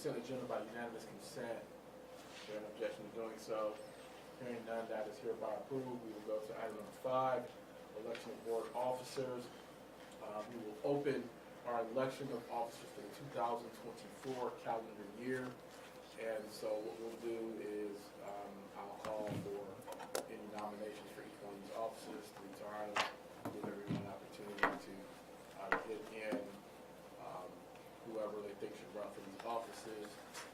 consent agenda by unanimous consent. Is there an objection to doing so? Hearing none, that is hereby approved. We will go to item number 5, election of board officers. We will open our election of officers for the 2024 calendar year. And so what we'll do is I'll call for any nominations for each one of these officers 3 times, give everyone an opportunity to get in whoever they think should run for these offices,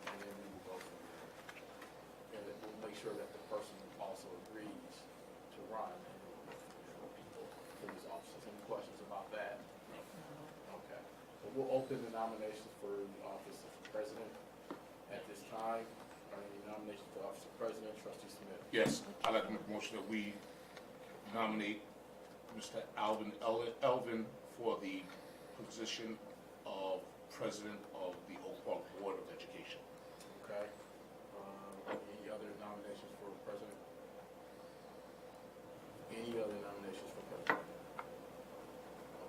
and then we will go from there. And then we'll make sure that the person also agrees to run for people for these offices. Any questions about that? Okay. So we'll open the nominations for the office of president at this time. Are there any nominations for the office of president? Trustee Smith. Yes, I'd like to make a motion that we nominate Mr. Elvin for the position of president of the Oak Park Board of Education. Okay. Any other nominations for president? Any other nominations for president?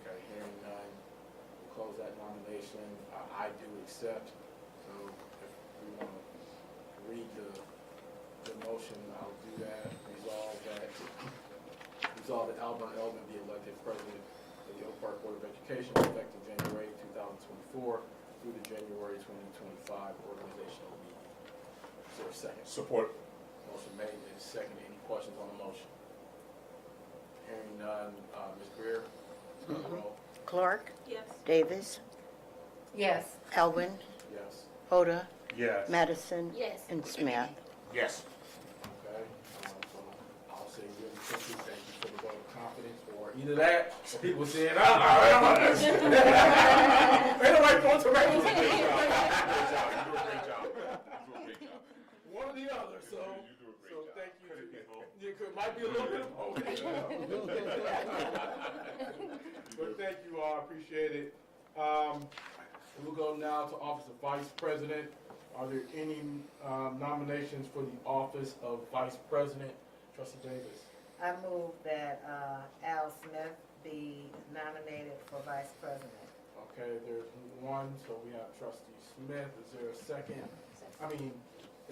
Okay, hearing none, we'll close that nomination. I do accept. So if we want to read the motion, I'll do that. Resolve that Albert Elvin be elected president of the Oak Park Board of Education effective January 2024 through the January 2025 organizational meeting. Is there a second? Support. Motion made and seconded. Any questions on the motion? Hearing none, Ms. Greer, call the roll. Clark, Yes. Davis, Yes. Elvin, Yes. Hoda, Yes. Madison, Yes. and Smith. Yes. Okay, so I'll say really quickly, thank you for the vote of confidence, or either that, or people saying, I don't know this. Ain't nobody throwing tomatoes at me. Great job. You do a great job. You do a great job. One or the other, so, You do a great so job. thank you. Could it be both? Yeah, might be a little bit of both. But thank you all, I appreciate it. We'll go now to office of vice president. Are there any nominations for the office of vice president? Trustee Davis. I move that Al Smith be nominated for vice president. Okay, there's one, so we have trustee Smith. Is there a second?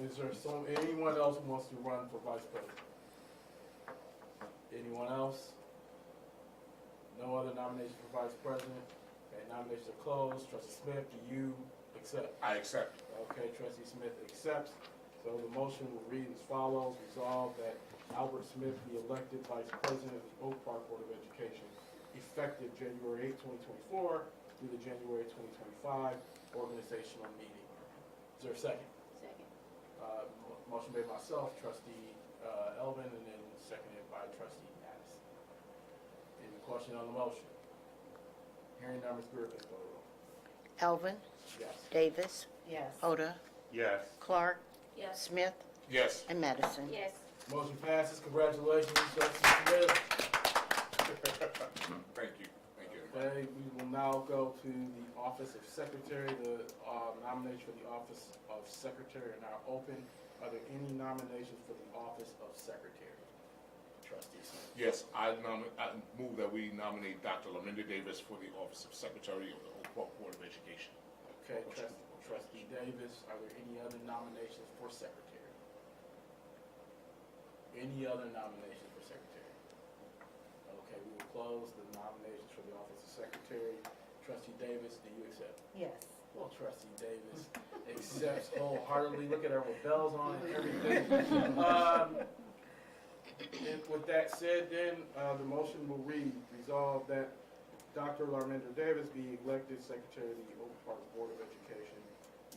Is there anyone else who wants to run for vice president? Anyone else? No other nominations for vice president? Okay, nominations are closed. Trustee Smith, do you accept? I accept. Okay, trustee Smith accepts. So the motion will read as follows. Resolve that Albert Smith be elected vice president of the Oak Park Board of Education effective January 8, 2024 through the January 2025 organizational meeting. Is there a second? Second. Motion made by myself, trustee Elvin, and then seconded by trustee Addison. Any question on the motion? Hearing none, Ms. Greer, please call the roll. Elvin, Yes. Davis, Yes. Hoda, Yes. Clark, Yes. Smith, Yes. and Madison. Yes. Motion passes. Congratulations, trustee Smith. Thank you. Thank you. Okay, we will now go to the office of secretary. The nominations for the office of secretary are now open. Are there any nominations for the office of secretary? Trustee Smith. Yes, I move that we nominate Dr. Laminda Davis for the office of Secretary of the Oak Park Board of Education. Okay, trustee Davis, are there any other nominations for secretary? Any other nominations for secretary? Okay, we will close the nominations for the office of secretary. Trustee Davis, do you accept? Yes. Well, trustee Davis accepts wholeheartedly. Look at her with bells on and everything. And with that said, then, the motion will read, resolve that Dr. Larminder Davis be elected Secretary of the Oak Park Board of Education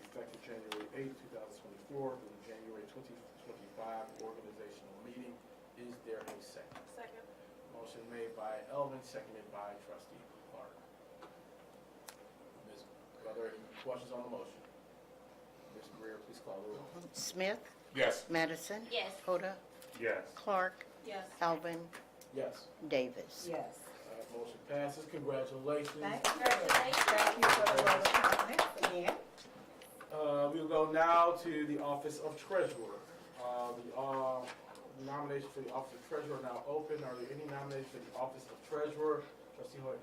effective January 8, 2024 through the January 2025 organizational meeting. Is there a second? Second. Motion made by Elvin, seconded by trustee Clark. Are there any questions on the motion? Ms. Greer, please call the roll. Smith, Yes. Madison, Yes. Hoda, Yes. Clark, Yes. Elvin, Yes. Davis. Yes. Motion passes. Congratulations. Thank you. Thank you for the vote of confidence again. We'll go now to the office of treasurer. The nomination for the office of treasurer are now open. Are there any nominations for the office of treasurer? Trustee Hoyt.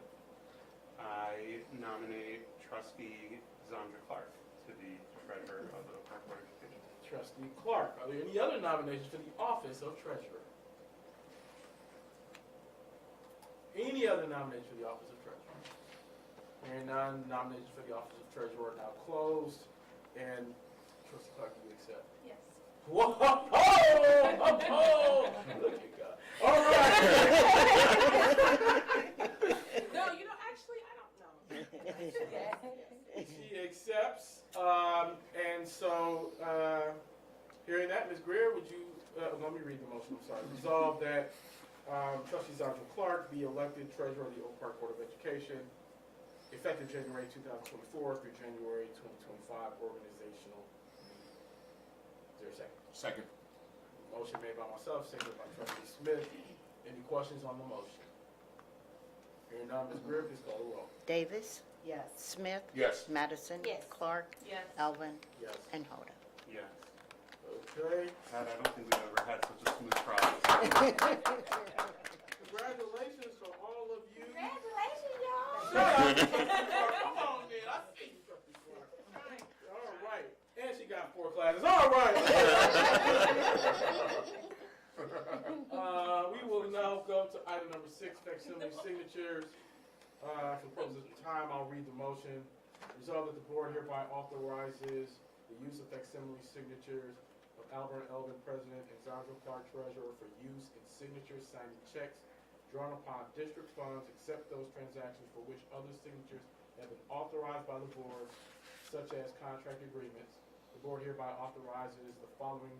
I nominate trustee Zandra Clark to be treasurer trustee Clark. Are there any other nominations for the office of treasurer? Any other nominations for the office of treasurer? Hearing none, nominations for the office of treasurer are now closed. And trustee Clark, do you accept? Yes. Whoa! Look at God. All right. No, actually, I don't know. She accepts. And so, hearing that, Ms. Greer, would you, let me read the motion, I'm sorry. Resolve that trustee Zandra Clark be elected treasurer of the Oak Park Board of Education, effective January 2024 through January 2025 organizational meeting. Is there a second? Second. Motion made by myself, seconded by trustee Smith. Any questions on the motion? Hearing none, Ms. Greer, please call the roll. Davis, Yes. Smith, Yes. Madison, Yes. Clark, Yes. Elvin, Yes. and Hoda. Yes. Okay. Pat, I don't think we've ever had such a smooth process. Congratulations to all of you. Congratulations, y'all. Come on, man. I see you, trustee Clark. All right. And she got 4 classes. All right. We will now go to item number 6, facsimile signatures. For the purpose of time, I'll read the motion. Resolved that the board hereby authorizes the use of facsimile signatures of Albert Elvin, President, and Zandra Clark, Treasurer, for use in signatures signing checks drawn upon district funds, except those transactions for which other signatures have been authorized by the board, such as contract agreements. The board hereby authorizes the following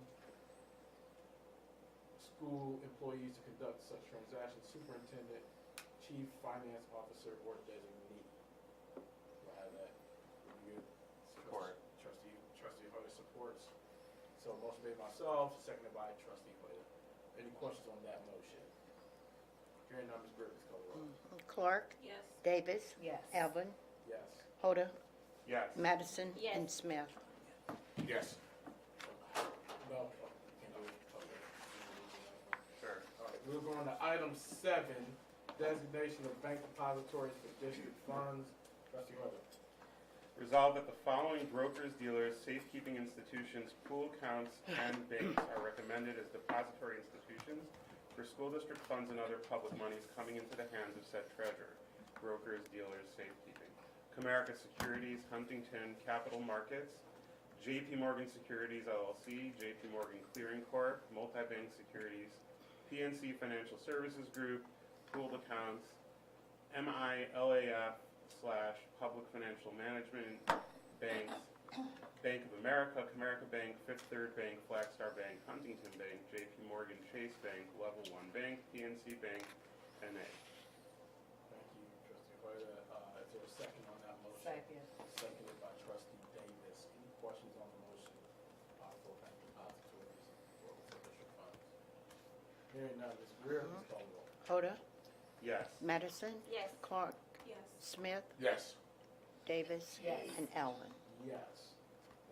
school employees to conduct such transactions: superintendent, chief finance officer, or designee. Do I have that? Review. Support. Trustee Hoda supports. So motion made by myself, seconded by trustee Hoda. Any questions on that motion? Hearing none, Ms. Greer, please call the roll. Clark, Yes. Davis, Yes. Elvin, Yes. Hoda, Yes. Madison, Yes. and Smith. Yes. No. Can't do it. Okay. Sure. All right, we're going to item 7, designation of bank depositories for district funds. Trustee Hoda. Resolved that the following brokers, dealers, safekeeping institutions, pool accounts, and banks are recommended as depository institutions for school district funds and other public monies coming into the hands of said treasurer. Brokers, dealers, safekeeping. Comerica Securities, Huntington Capital Markets, JP Morgan Securities LLC, JP Morgan Clearing Corp., Multibank Securities, PNC Financial Services Group, Pooled Accounts, MILAF/Public Financial Management Banks, Bank of America, Comerica Bank, Fifth Third Bank, Flagstar Bank, Huntington Bank, JP Morgan Chase Bank, Level 1 Bank, PNC Bank, NA. Thank you, trustee Hoda. Is there a second on that motion? Second. Seconded by trustee Davis. Any questions on the motion for bank depositories for district funds? Hearing none, Ms. Greer, please call the roll. Hoda, Yes. Madison, Yes. Clark, Yes. Smith, Yes. Davis, Yes. and Elvin. Yes.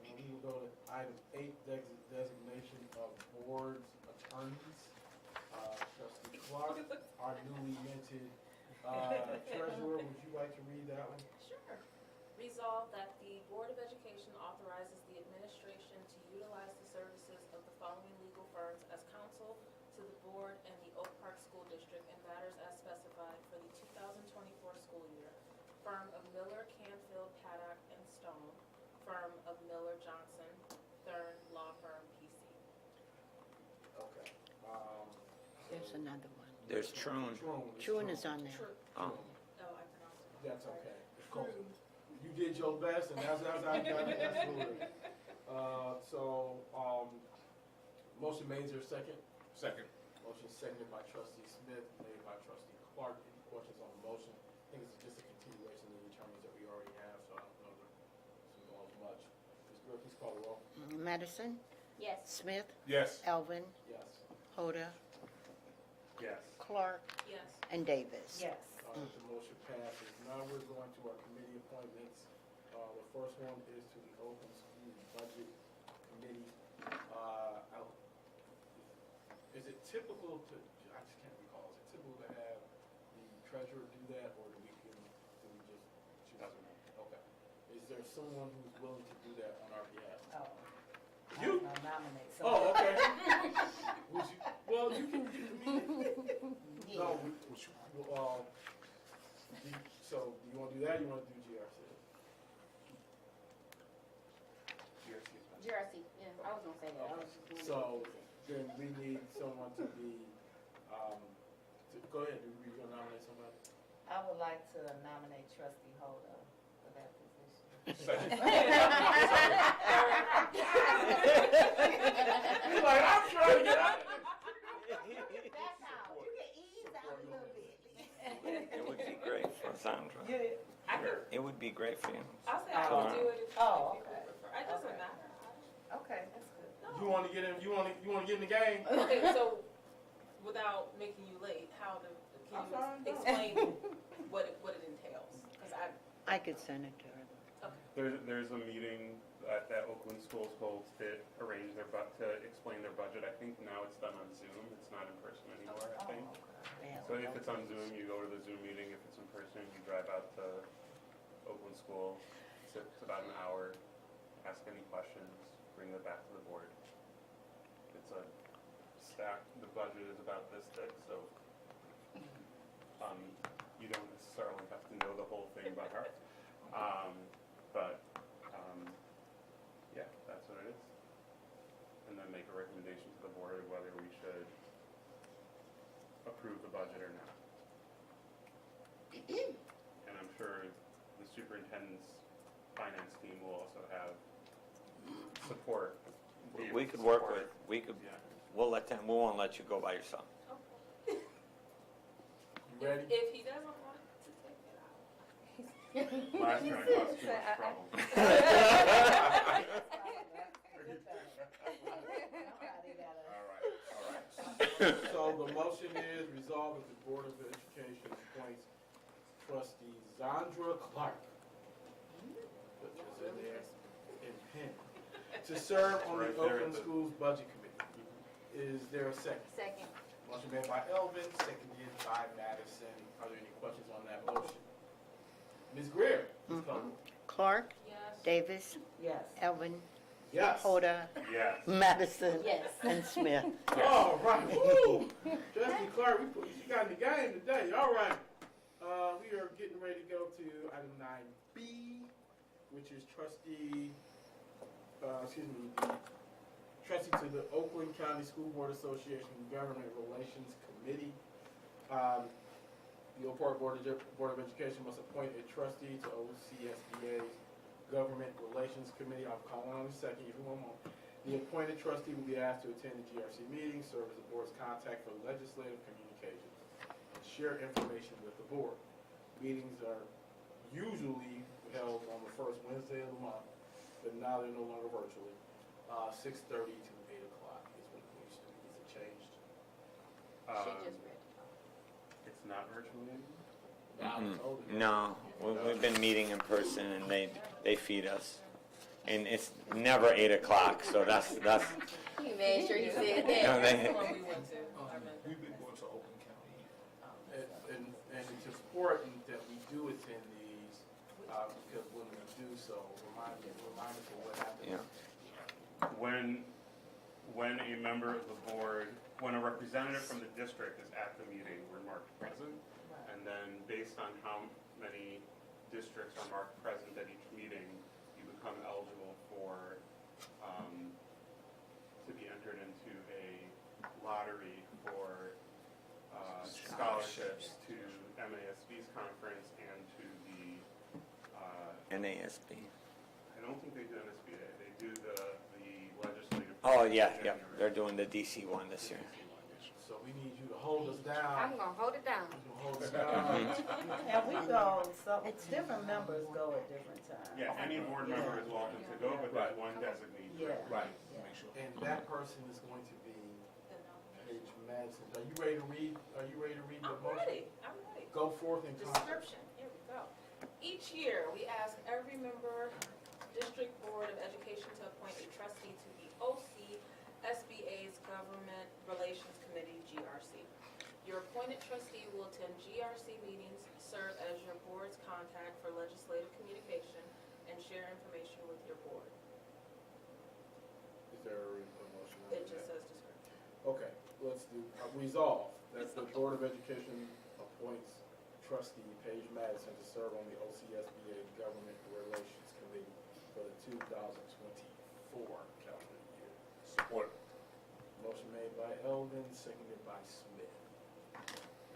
And we will go to item 8, designation of board's attorneys. Trustee Clark, our newly minted treasurer, would you like to read that one? Sure. Resolved that the Board of Education authorizes the administration to utilize the services of the following legal firms as counsel to the board and the Oak Park School District in matters as specified for the 2024 school year. Firm of Miller, Canfield, Paddock, and Stone. Firm of Miller, Johnson, Thurn Law Firm, PC. Okay. There's another one. There's Troon. Chewin is on there. True. Oh. Oh, I pronounced it. That's okay. You did your best, and that's how I got it. Absolutely. Motion made, is there a second? Second. Motion seconded by trustee Smith, made by trustee Clark. Any questions on the motion? I think it's just a continuation of the attorneys that we already have, so I don't know that this will go as much. Ms. Greer, please call the roll. Madison, Yes. Smith, Yes. Elvin, Yes. Hoda, Yes. Clark, Yes. and Davis. Yes. All right, the motion passes. Now we're going to our committee appointments. The first one is to the Open School Budget Committee. Is it typical to, I just can't recall, is it typical to have the treasurer do that, or do we just choose? Doesn't matter. Okay. Is there someone who's willing to do that on our behalf? Oh. You? I nominate Oh, someone. okay. Would you, well, you can, Yeah. no, so do you wanna do that, or you wanna do GRC? GRC, yeah, I was gonna say that, I was just wondering. So, then we need someone to be, go ahead, you gonna nominate somebody? I would like to nominate trustee Holder for that position. Second. He's like, I'm trying to get out of this. That's how, you can ease out a little bit. It would be great for Sandra. I could, It would be great for you. I'll say I would do it if Oh, if you okay. prefer. It doesn't Okay. matter. Okay, that's good. You wanna get in, you wanna get in the game? Okay, so without making you late, how to, I'm can fine, you go. explain what it entails? Because I could send it to her. There's a meeting that Oakland Schools holds to arrange to explain their budget. I think now it's done on Zoom. It's not in person anymore, I think. Yeah. So if it's on Zoom, you go to the Zoom meeting. If it's in person, you drive out to Oakland School, sit about an hour, ask any questions, bring them back to the board. It's a stack, the budget is about this thick, so you don't necessarily have to know the whole thing by heart. Yeah, that's what it is. And then make a recommendation to the board of whether we should approve the budget or not. And I'm sure the superintendent's finance team will also have support. be able We to could work support. with, Yeah. we won't let you go by yourself. You ready? if he doesn't want to take it out. Last time caused too much trouble. So the motion is resolved that the Board of Education appoints trustee Zandra Clark. Put this in there in pen. To serve on the Right there at Oakland the- Schools Budget Committee. Is there a second? Second. Motion made by Elvin, seconded by Madison. Are there any questions on that motion? Ms. Greer, please call. Clark, Yes. Davis, Yes. Elvin, Yes. Holder, Yes. Madison, Yes. and Smith. All right, woo! Trustee Clark, you got in the game today. All right. We are getting ready to go to item 9B, which is trustee to the Oakland County School Board Association Government Relations Committee. The Oak Park Board of Education must appoint a trustee to OCSBA's Government Relations Committee. I'll call on in a second, give you one more. The appointed trustee will be asked to attend the GRC meeting, serve as the board's contact for legislative communications, and share information with the board. Meetings are usually held on the first Wednesday of the month, but now they're no longer virtually. 6:30 to 8 o'clock is when we used to be. Is it changed? She just read. It's not virtually anymore? Now it's older. No, we've been meeting in person and they feed us. And it's never 8 o'clock, so that's, He made sure he said No, that. they- That's the one we went to. I meant- We've been going to Oakland County. And it's important that we do attend these, because when we do so, remind us of what happened. Yeah. When a member of the board, when a representative from the district is at the meeting, we're marked present. And then based on how many districts are marked present at each meeting, you become eligible for, to be entered into a lottery for scholarships to MASB's conference and to the, NASB. I don't think they do MSBA, they do the legislative. Oh, in yeah, January. they're doing the DC one this year. So we need you to hold us I'm down. gonna hold it down. You can hold us down. And we go, so different members go at different times. Yeah, any board member is welcome to go, but there's one designee. Yeah. Right. Yeah. Make sure. And that person is going to be The nomination. Paige Madison. Are you ready to read the I'm motion? ready, I'm ready. Go forth and contact. Description, here we go. Each year, we ask every member District Board of Education to appoint a trustee to the OCSBA's Government Relations Committee, GRC. Your appointed trustee will attend GRC meetings, serve as your board's contact for legislative communication, and share information with your board. Is there a Resolve that the Board of Education appoints trustee Paige Madison to serve on the OCSBA Government Relations Committee for the 2024 calendar year. Support. Motion made by Elvin, seconded by Smith.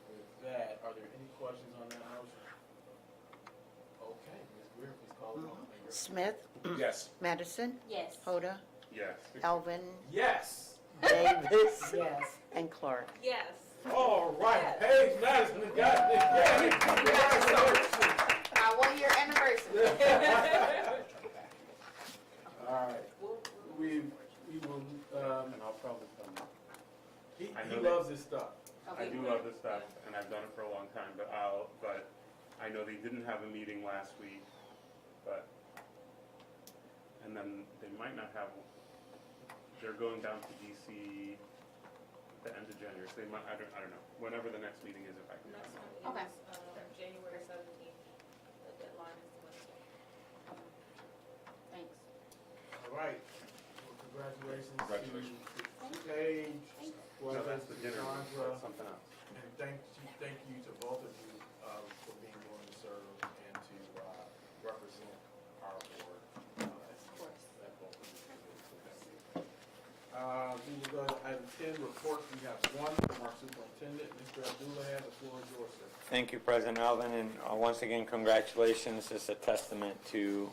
With that, are there any questions on that motion? Okay, Ms. Greer, please call the roll. Smith, Yes. Madison, Yes. Hoda, Yes. Elvin, Yes. Davis, Yes. and Clark. Yes. All right, Paige Madison got it. Congratulations. Our 1 year anniversary. All right, we will, And I'll probably come. he I know loves his stuff. I do love this stuff, and I've done it for a long time, but I know they didn't have a meeting last week, and then they might not have, they're going down to DC at the end of January, so they might, I don't know, whenever the next meeting is, if I can. Next come. one Okay. is January 17th. The deadline is Wednesday. Thanks. All right, well, congratulations Congratulations. to Paige, No, that's the dinner, Sandra, that's something else. and thank you to both of you for being willing to serve and to represent our board. Of course. That both of you did, so thank you. We will go to item 10, reports. We have one from our superintendent. Mr. Abdullah, the floor is yours, sir. Thank you, President Alvin, and once again, congratulations. It's a testament to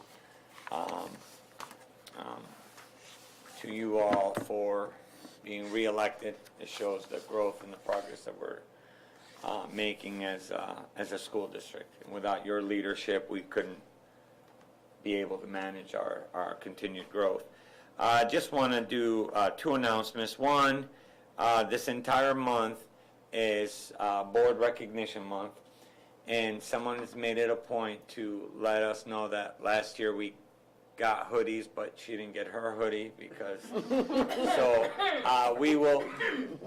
you all for being reelected. It shows the growth and the progress that we're making as a school district. And without your leadership, we couldn't be able to manage our continued growth. I just want to do two announcements. One, this entire month is Board Recognition Month, and someone has made it a point to let us know that last year we got hoodies, but she didn't get her hoodie because, so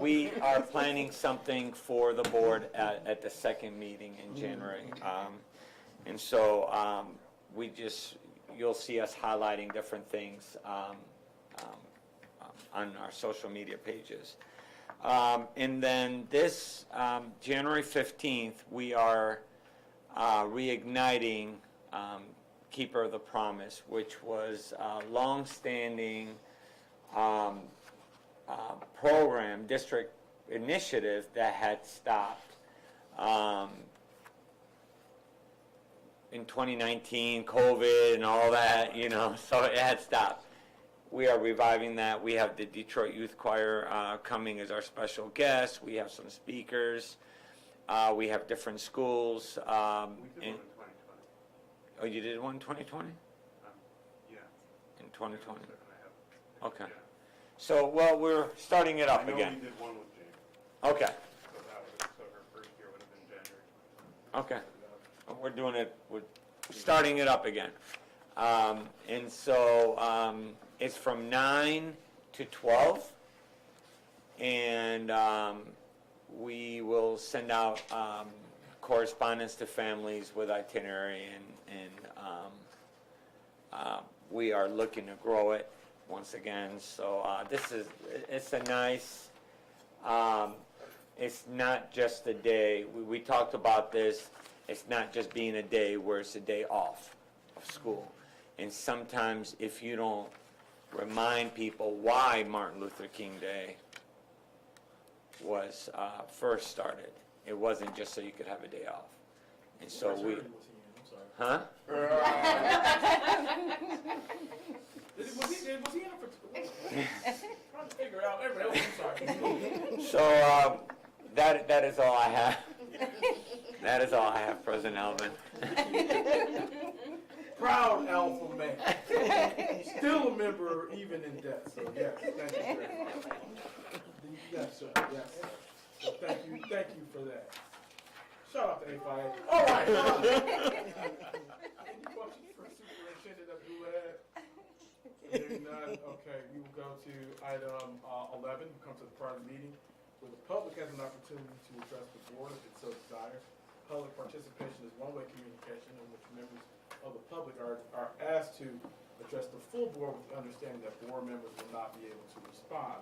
we are planning something for the board at the second meeting in January. And so you'll see us highlighting different things on our social media pages. And then this January 15th, we are reigniting Keeper of the Promise, which was a long-standing program, district initiative that had stopped in 2019, COVID and all that, so it had stopped. We are reviving that. We have the Detroit Youth Choir coming as our special guest. We have some speakers. We have different schools. We did one in 2020. Oh, you did one in 2020? Yeah. In 2020? I have. Okay. Yeah. So, well, we're starting it up I know again. we did one with Jane, Okay, so her first year would have been January. okay. We're doing it, we're starting it up again. And so, it's from 9 to 12. And we will send out correspondence to families with itinerary, and we are looking to grow it once again. So it's a nice, it's not just a day. We talked about this. It's not just being a day where it's a day off of school. And sometimes if you don't remind people why Martin Luther King Day was first started, it wasn't just so you could have a day off. And so we, huh? Was he in for trying to figure it out? Everybody else, I'm sorry. So that is all I have. That is all I have, President Alvin. Proud alpha man. Still a member even in debt, so yes, thank you very much. Yes, sir, yes. So thank you for that. Shout out to A5. All right. Any questions for Superintendent Abdullah? Hearing none, okay, we will go to item 11, we come to the part of the meeting where the public has an opportunity to address the board if it so desires. Public participation is one-way communication in which members of the public are asked to address the full board with the understanding that board members will not be able to respond.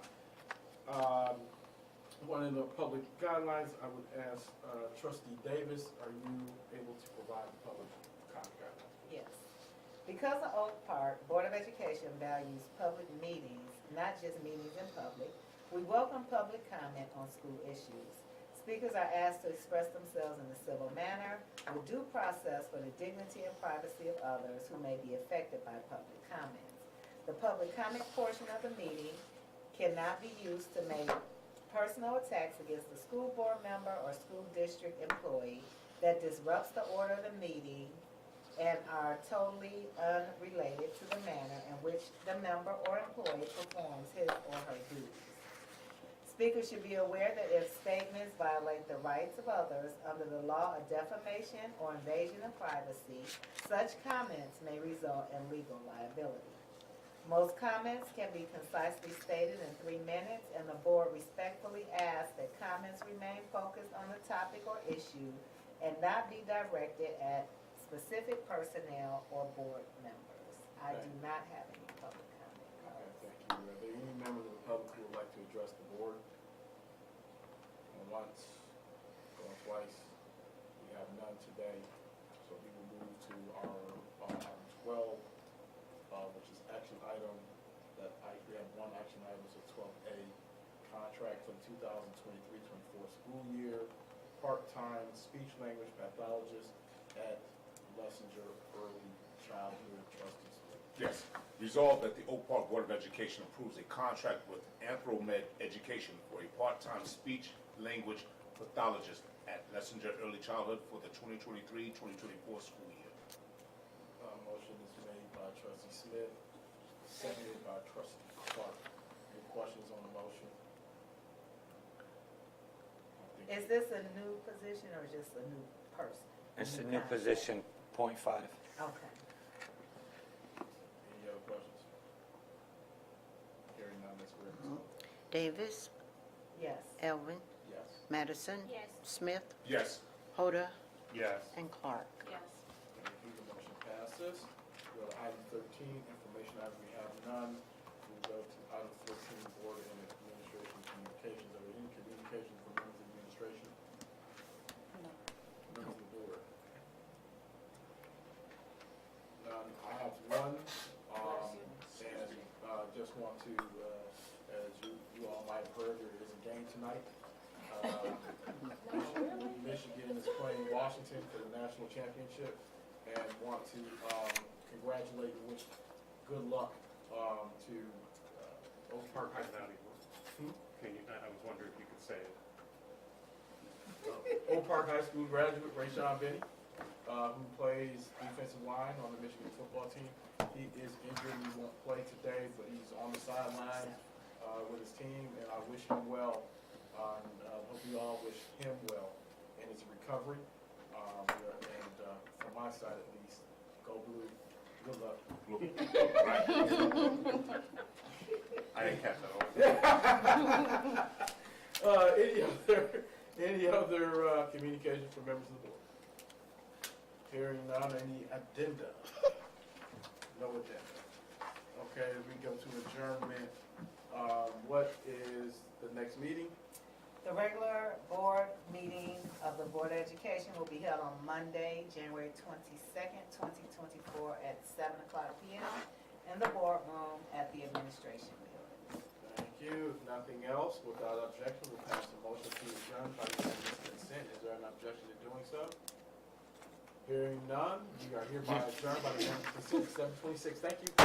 One of the public guidelines, I would ask trustee Davis, are you able to provide the public comment guidelines? Yes. Because the Oak Park Board of Education values public meetings, not just meetings in public, we welcome public comment on school issues. Speakers are asked to express themselves in a civil manner with due process for the dignity and privacy of others who may be affected by public comments. The public comment portion of the meeting cannot be used to make personal attacks against the school board member or school district employee that disrupts the order of the meeting and are totally unrelated to the manner in which the member or employee performs his or her duties. Speakers should be aware that if statements violate the rights of others under the law of defamation or invasion of privacy, such comments may result in legal liability. Most comments can be concisely stated in 3 minutes, and the board respectfully asks that comments remain focused on the topic or issue and not be directed at specific personnel or board members. I do not have any public comment Okay, cards. thank you. Are there any members of the public who would like to address the board? Going once, going twice. We have none today, so we will move to our item 12, which is action item we have one action item, so 12A, contract for the 2023-24 school year, part-time speech language pathologist at Lessinger Early Childhood. Trustee Smith. Yes. Resolved that the Oak Park Board of Education approves a contract with Anthromed Education for a part-time speech language pathologist at Lessinger Early Childhood for the 2023-2024 school year. Motion is made by trustee Smith, seconded by trustee Clark. Any questions on the motion? Is this a new position or just a new person? It's a new position, .5. Okay. Any other questions? Hearing none, Ms. Williams. Davis, Yes. Elvin, Yes. Madison, Yes. Smith, Yes. Hoda, Yes. and Clark. Yes. Thank you. The motion passes. Go to item 13, information item, we have none. We'll go to item 14, board and administration communications. Are there any communications from members of the administration? No. Members of the board? None. I have one, and just want to, as you all might have heard, there is a game tonight. Michigan is playing Washington for the national championship, and want to congratulate and wish good luck to Oak Park High School. Can you, I was wondering if you could say it. Oak Park High School graduate Rayshawn Benny, who plays defensive line on the Michigan football team. He is injured, he won't play today, but he's on the sideline with his team, and I wish him well. Hope you all wish him well in his recovery. And from my side at least, go blue. Good luck. I didn't catch that all. Any other communication from members of the board? Hearing none, any addenda? No addenda. Okay, we go to adjournment. What is the next meeting? The regular board meeting of the Board of Education will be held on Monday, January 22nd, 2024 at 7 o'clock p.m. in the boardroom at the administration building. Thank you. If nothing else, without objection, we'll pass a motion to adjourn by unanimous consent. Is there an objection to doing so? Hearing none, we are hereby adjourned by unanimous consent at 7:26. Thank you.